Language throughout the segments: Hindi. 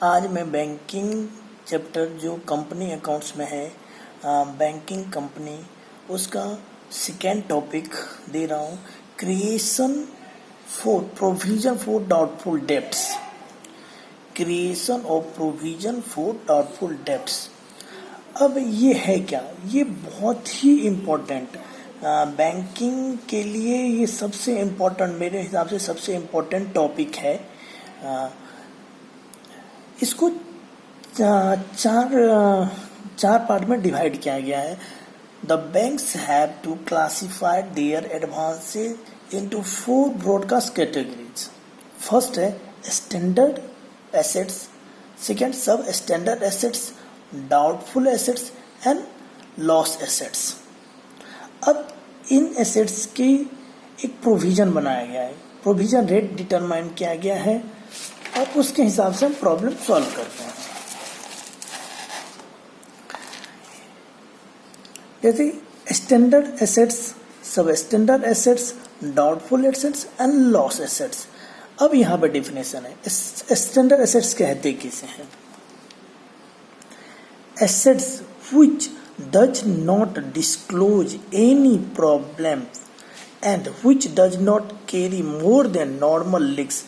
आज मैं बैंकिंग चैप्टर जो कंपनी अकाउंट्स में है, बैंकिंग कंपनी, उसका सेकेंड टॉपिक दे रहा हूँ, creation for provision for doubtful debts. Creation of provision for doubtful debts. अब ये है क्या? ये बहुत ही इम्पोर्टेंट बैंकिंग के लिए, ये सबसे इम्पोर्टेंट, मेरे हिसाब से सबसे इम्पोर्टेंट टॉपिक है। इसको चार पार्ट में डिवाइड किया गया है। The banks have to classify their advances into 4 broadcast categories. First है standard assets, second sub standard assets, doubtful assets and loss assets. अब इन एसेट्स की एक प्रोविजन बनाया गया है, प्रोविजन रेट डिटरमाइन किया गया है और उसके हिसाब से हम प्रॉब्लम सॉल्व करते हैं। जैसे स्टैंडर्ड एसेट्स, सब standard assets, doubtful assets and loss assets. अब यहाँ पर डेफिनेशन है, स्टैंडर्ड एसेट्स कहते किसे हैं? Assets which does not disclose any problem and which does not carry more than normal risks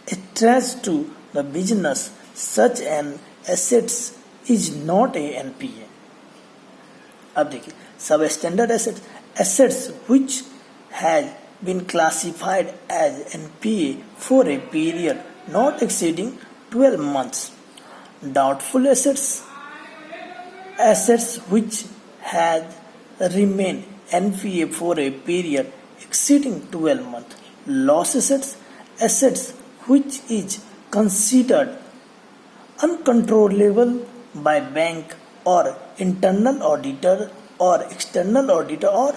attached to the business, such an assets is not a NPA. अब देखिए, सब standard assets which has been classified as NPA for a period not exceeding 12 months. Doubtful assets which had remained NPA for a period exceeding 12 months. Loss assets which is considered uncontrollable by bank or internal auditor or external auditor or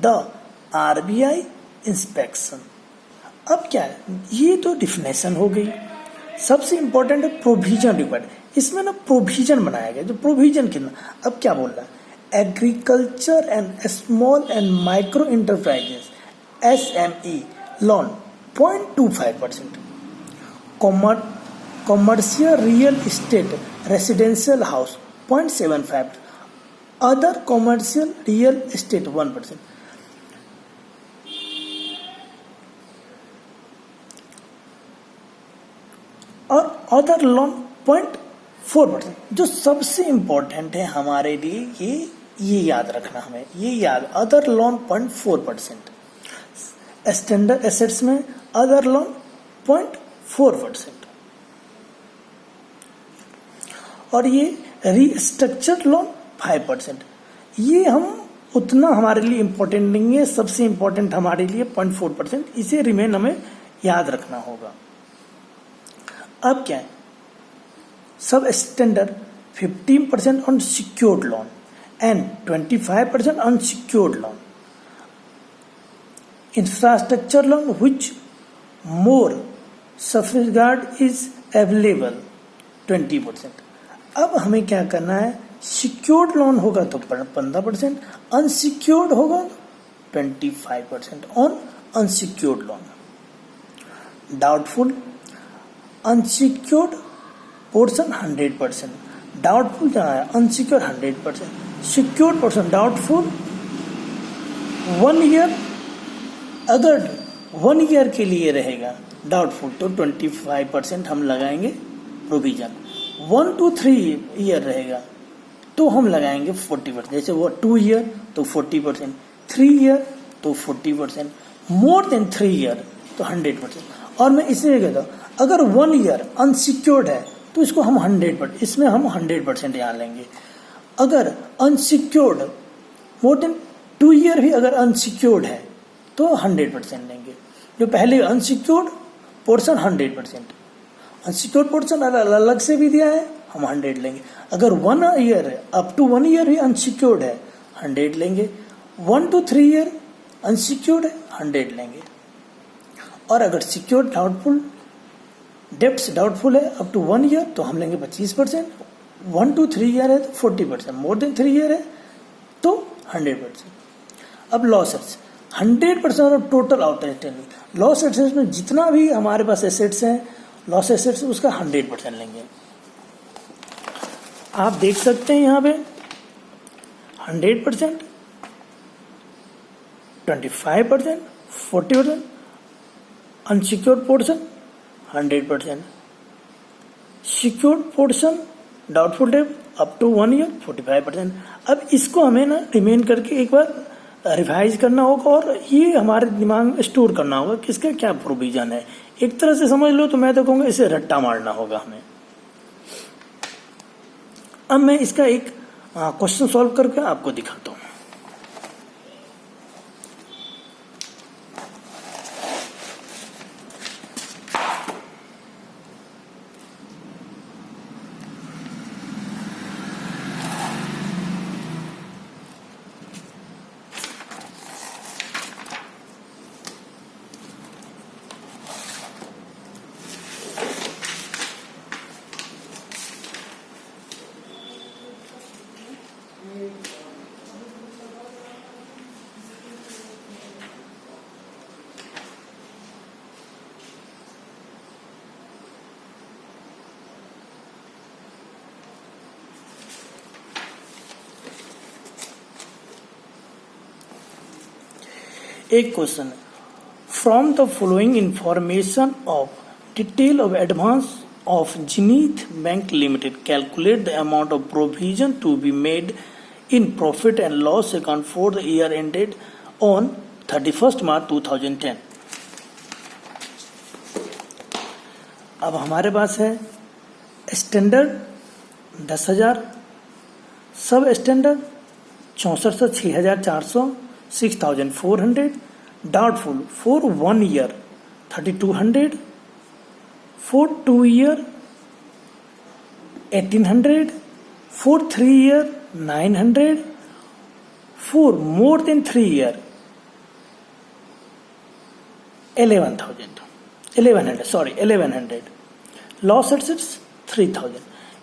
the RBI inspection. अब क्या है? ये तो डिफिनेशन हो गई। सबसे इंपॉर्टेंट है प्रोविजन रिक्वायर्ड। इसमें ना प्रोविजन बनाया गया, जो प्रोविजन कितना, अब क्या बोल रहा है? Agriculture and small and micro enterprises SME loan 0.25%, commercial real estate residential house 0.75%, other commercial real estate 1%, और अदर लोन 0.4%। जो सबसे इम्पोर्टेंट है हमारे लिए, ये याद रखना हमें, ये याद, अदर लोन 0.4%, स्टैंडर्ड एसेट्स में अदर लोन 0.4%, और ये रीस्ट्रक्चर्ड लोन 5%। ये हम उतना हमारे लिए इम्पोर्टेंट नहीं है, सबसे इम्पोर्टेंट हमारे लिए 0.4%, इसे रिमेन हमें याद रखना होगा। अब क्या है? Sub standard 15% on secured loan and 25% on secured loan. Infrastructure loan which more safeguard is available 20%। अब हमें क्या करना है? सिक्योर्ड लोन होगा तो 15%, अनसिक्योर्ड होगा 25% on unsecured loan. Doubtful unsecured portion 100%, doubtful क्या है? Unsecured 100%, secured portion doubtful 1 year, अगर 1 ईयर के लिए रहेगा डाउटफुल तो 25% हम लगाएंगे प्रोविजन। 1 to 3 ईयर रहेगा तो हम लगाएंगे 40%। जैसे वो 2 ईयर तो 40%, 3 ईयर तो 40%, मोर देन 3 ईयर तो 100%। और मैं इसलिए कहता हूँ, अगर 1 ईयर अनसिक्योर्ड है तो इसको हम 100%, इसमें हम 100% यहाँ लेंगे। अगर अनसिक्योर्ड मोर देन 2 ईयर भी अगर अनसिक्योर्ड है तो 100% लेंगे। जो पहले अनसिक्योर्ड पोर्शन 100%, अनसिक्योर्ड पोर्शन अलग से भी दिया है, हम 100 लेंगे। अगर 1 ईयर है, अप टू 1 ईयर भी अनसिक्योर्ड है, 100 लेंगे। 1 to 3 ईयर अनसिक्योर्ड है, 100 लेंगे। और अगर सिक्योर्ड डाउटफुल डेब्ट्स डाउटफुल है अप टू 1 ईयर तो हम लेंगे 25%, 1 to 3 ईयर है तो 40%, मोर देन 3 ईयर है तो 100%। अब losses 100% of total outstanding. Loss assets में जितना भी हमारे पास एसेट्स हैं, लॉस एसेट्स उसका 100% लेंगे। आप देख सकते हैं यहाँ पे 100%, 25%, 40%, unsecured portion 100%, secured portion doubtful debt up to 1 year 45%। अब इसको हमें ना रिमेन करके एक बार रिवाइज करना होगा और ये हमारे दिमाग में स्टोर करना होगा किसका क्या प्रोविजन है। एक तरह से समझ लो तो मैं तो कहूँगा इसे रट्टा मारना होगा हमें। अब मैं इसका एक क्वेश्चन सॉल्व करके आपको दिखाता हूँ। एक क्वेश्चन है, from the following information of detail of advance of Zenith bank limited calculate the amount of provision to be made in profit and loss account for the year ended on 31 March 2010। अब हमारे पास है standard 10,000, sub standard 6400, 6,400, 6,400, doubtful for 1 year 3,200, for 2 year 1,800, for 3 year 900, for more than 3 year 1100, loss assets 3,000।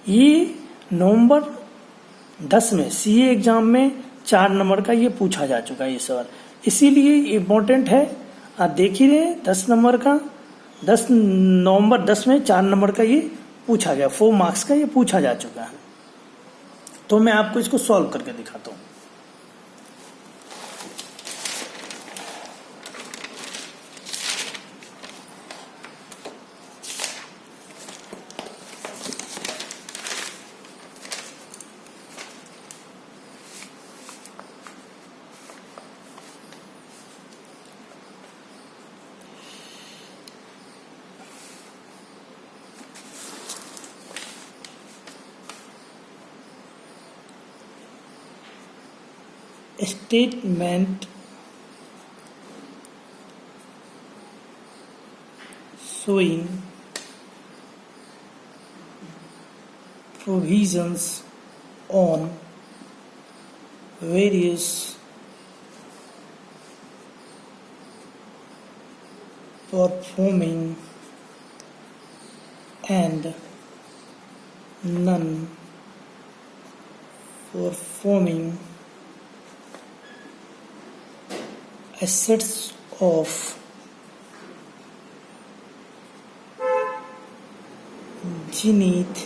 ये नवंबर 10 में सीए एग्जाम में 4 नंबर का ये पूछा जा चुका है ये सवाल, इसीलिए इम्पोर्टेंट है। आप देख ही रहे 10 नंबर का, 10 नवंबर 10 में 4 नंबर का ये पूछा गया, 4 मार्क्स का ये पूछा जा चुका है। तो मैं आपको इसको सॉल्व करके दिखाता हूँ। Statement showing provisions on various performing and non-performing assets of Zenith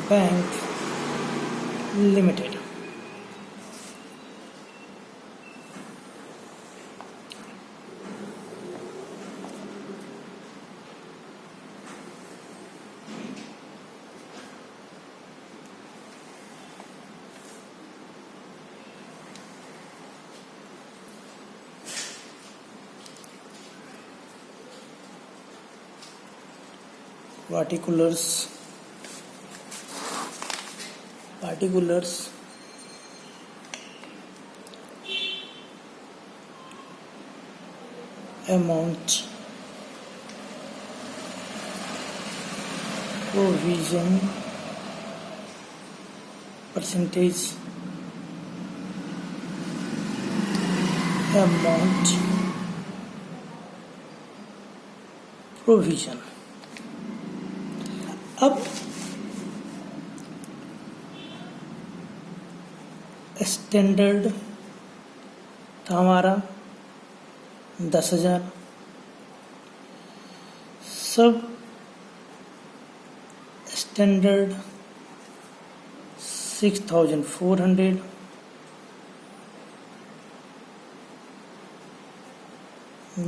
Bank Limited। particulars amount provision percentage amount provision। अब स्टैंडर्ड था हमारा 10,000, sub standard 6,400,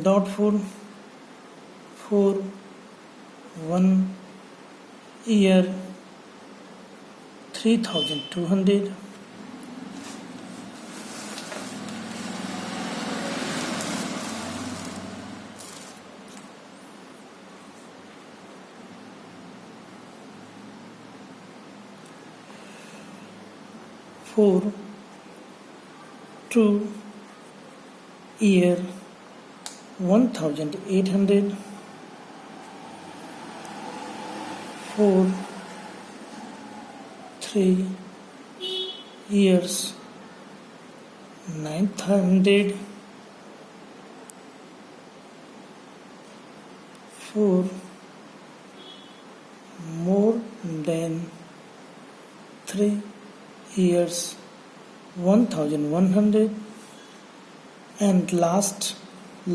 doubtful for 1 year 3,200, for 2 year 1,800, for 3 years 900, for more than 3 years 1,100, and last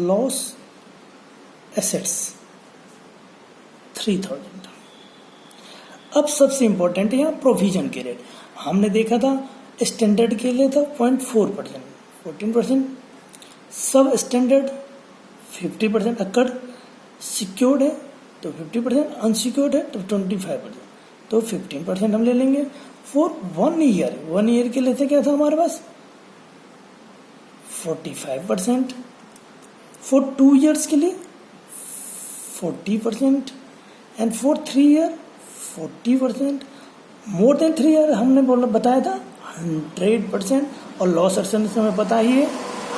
loss assets 3,000. अब सबसे इंपॉर्टेंट है यहाँ प्रोविजन के रेट. हमने देखा था स्टैंडर्ड के लिए था 0.4%, 14%, सब स्टैंडर्ड 50%, अगर सिक्योर्ड है तो 50%, अनसिक्योर्ड है तो 25%, तो 15% हम ले लेंगे. फॉर 1 ईयर के लिए क्या था हमारे पास 45%, फॉर 2 years के लिए 40%, and for 3 year 40%, more than 3 year हमने बताया था 100%, और लॉस एसेट्स हमें पता ही है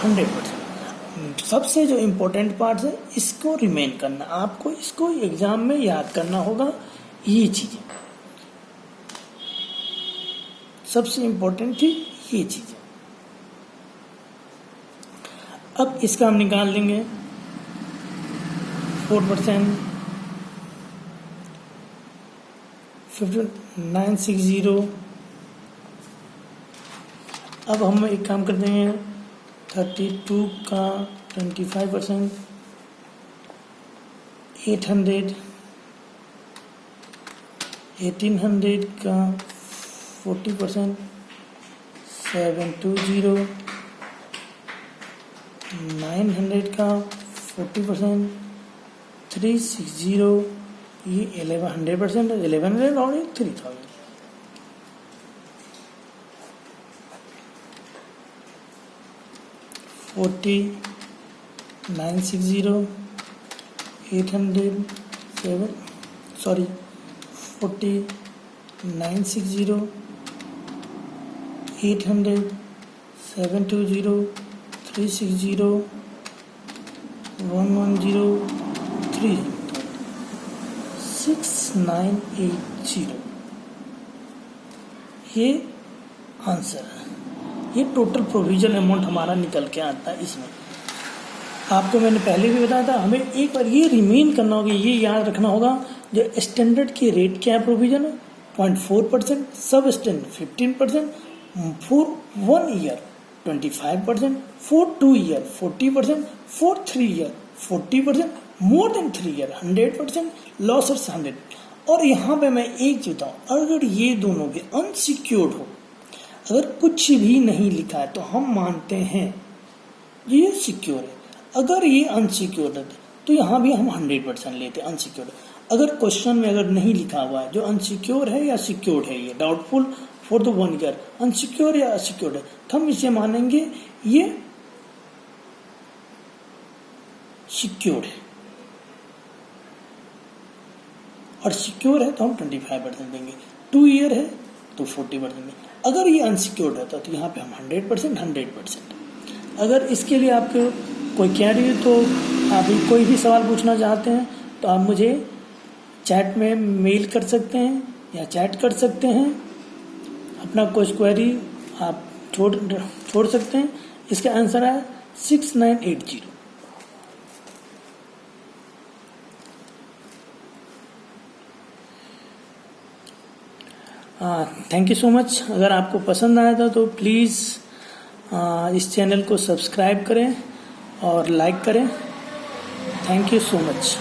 100%. सबसे जो इम्पोर्टेंट पार्ट है इसको रिमेन करना, आपको इसको एग्जाम में याद करना होगा. ये चीजें सबसे इम्पोर्टेंट थी, ये चीजें. अब इसका हम निकाल लेंगे 4%, 960. अब हम एक काम कर देंगे 32 का 25%, 800, 1800 का 40%, 720, 900 का 40%, 360, ये 1100%, 1100 और 3000. $40, 960, 800, 40, 960, 800, 720, 360, 110, 6980. ये आंसर है. ये टोटल प्रोविजन अमाउंट हमारा निकल के आता है. इसमें आपको मैंने पहले भी बताया था, हमें एक बार ये रिमेन करना होगा, ये याद रखना होगा. जो स्टैंडर्ड की रेट क्या है प्रोविजन 0.4%, सब standard 15%, for 1 year 25%, for 2 year 40%, for 3 year 40%, more than 3 year 100%, losses 100. और यहाँ पे मैं एक चीज बताऊँ, अगर ये दोनों भी अनसिक्योर्ड हो, अगर कुछ भी नहीं लिखा है तो हम मानते हैं ये सिक्योर है. अगर ये अनसिक्योर्ड है तो यहाँ भी हम 100% लेते हैं अनसिक्योर्ड. अगर क्वेश्चन में अगर नहीं लिखा हुआ है जो अनसिक्योर है या सिक्योर्ड है, ये doubtful for the 1 year, unsecure या असिक्योर्ड है, तो हम इसे मानेंगे ये सिक्योर्ड है. और सिक्योर है तो हम 25% देंगे. 2 year है तो 40% देंगे. अगर ये अनसिक्योर्ड रहता तो यहाँ पे हम 100%. अगर इसके लिए आपको कोई क्वेरी है तो आप कोई भी सवाल पूछना चाहते हैं तो आप मुझे चैट में मेल कर सकते हैं या चैट कर सकते हैं. अपना कोई क्वेरी आप छोड़ सकते हैं. इसका आंसर है 6980. Thank you so much. अगर आपको पसंद आया था तो प्लीज़ इस चैनल को सब्सक्राइब करें और लाइक करें. Thank you so much.